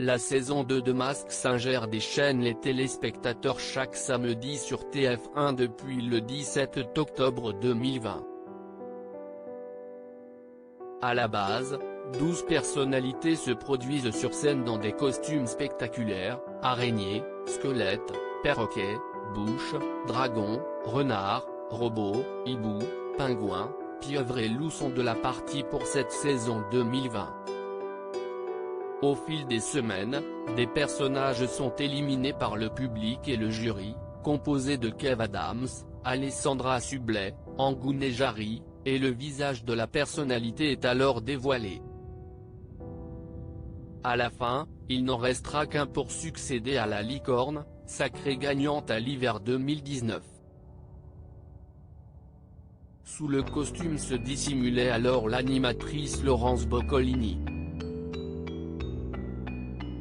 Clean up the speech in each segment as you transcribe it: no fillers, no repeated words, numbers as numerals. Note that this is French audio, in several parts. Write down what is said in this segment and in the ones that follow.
La saison 2 de Mask Singer déchaîne les téléspectateurs chaque samedi sur TF1 depuis le 17 octobre 2020. À la base, 12 personnalités se produisent sur scène dans des costumes spectaculaires: araignées, squelettes, perroquets, bouches, dragons, renards, robots, hiboux, pingouins, pieuvres et loups sont de la partie pour cette saison 2020. Au fil des semaines, des personnages sont éliminés par le public et le jury, composé de Kev Adams, Alessandra Sublet, Angoune Jarry, et le visage de la personnalité est alors dévoilé. À la fin, il n'en restera qu'un pour succéder à la licorne, sacrée gagnante à l'hiver 2019. Sous le costume se dissimulait alors l'animatrice Laurence Boccolini.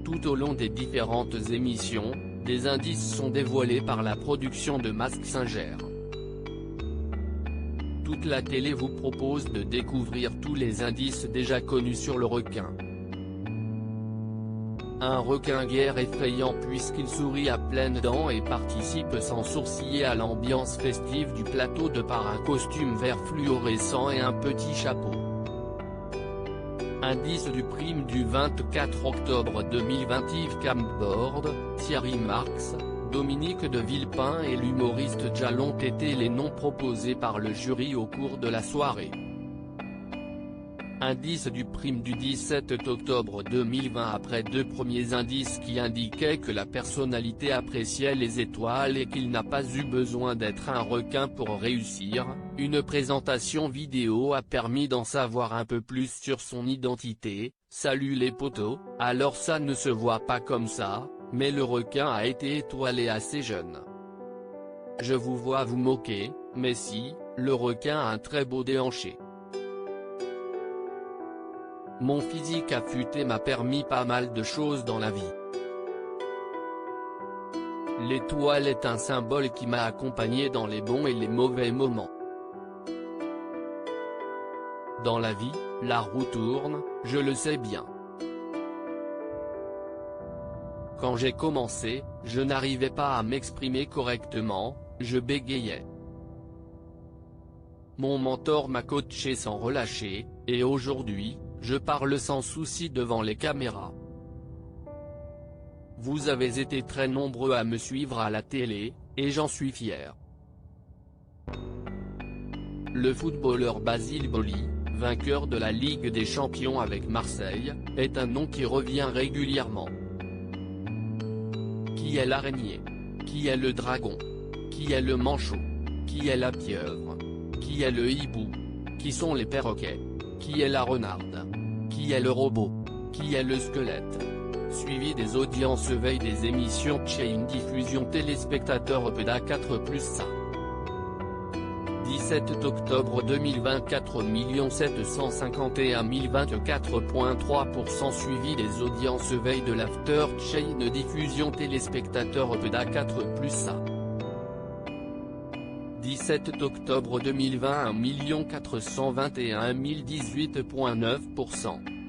Tout au long des différentes émissions, des indices sont dévoilés par la production de Mask Singer. Toute la télé vous propose de découvrir tous les indices déjà connus sur le requin. Un requin guère effrayant puisqu'il sourit à pleines dents et participe sans sourciller à l'ambiance festive du plateau de par un costume vert fluorescent et un petit chapeau. Indice du prime du 24 octobre 2020: Yves Campbord, Thierry Marx, Dominique de Villepin et l'humoriste Jal ont été les noms proposés par le jury au cours de la soirée. Indice du prime du 17 octobre 2020: après deux premiers indices qui indiquaient que la personnalité appréciait les étoiles et qu'il n'a pas eu besoin d'être un requin pour réussir, une présentation vidéo a permis d'en savoir un peu plus sur son identité. Salut les potos, alors ça ne se voit pas comme ça, mais le requin a été étoilé assez jeune. Je vous vois vous moquer, mais si, le requin a un très beau déhanché. Mon physique affûté m'a permis pas mal de choses dans la vie. L'étoile est un symbole qui m'a accompagné dans les bons et les mauvais moments. Dans la vie, la roue tourne, je le sais bien. Quand j'ai commencé, je n'arrivais pas à m'exprimer correctement, je bégayais. Mon mentor m'a coaché sans relâcher, et aujourd'hui, je parle sans souci devant les caméras. Vous avez été très nombreux à me suivre à la télé, et j'en suis fier. Le footballeur Basile Boli, vainqueur de la Ligue des Champions avec Marseille, est un nom qui revient régulièrement. Qui est l'araignée? Qui est le dragon? Qui est le manchot? Qui est la pieuvre? Qui est le hibou? Qui sont les perroquets? Qui est la renarde? Qui est le robot? Qui est le squelette? Suivi des audiences veille des émissions Chain diffusion téléspectateurs PEDA 4+, ça. 17 octobre 2024: 1 751 024,3% suivi des audiences veille de l'After Chain diffusion téléspectateurs PEDA 4+, ça. 17 octobre 2020: 1 421 018,9%.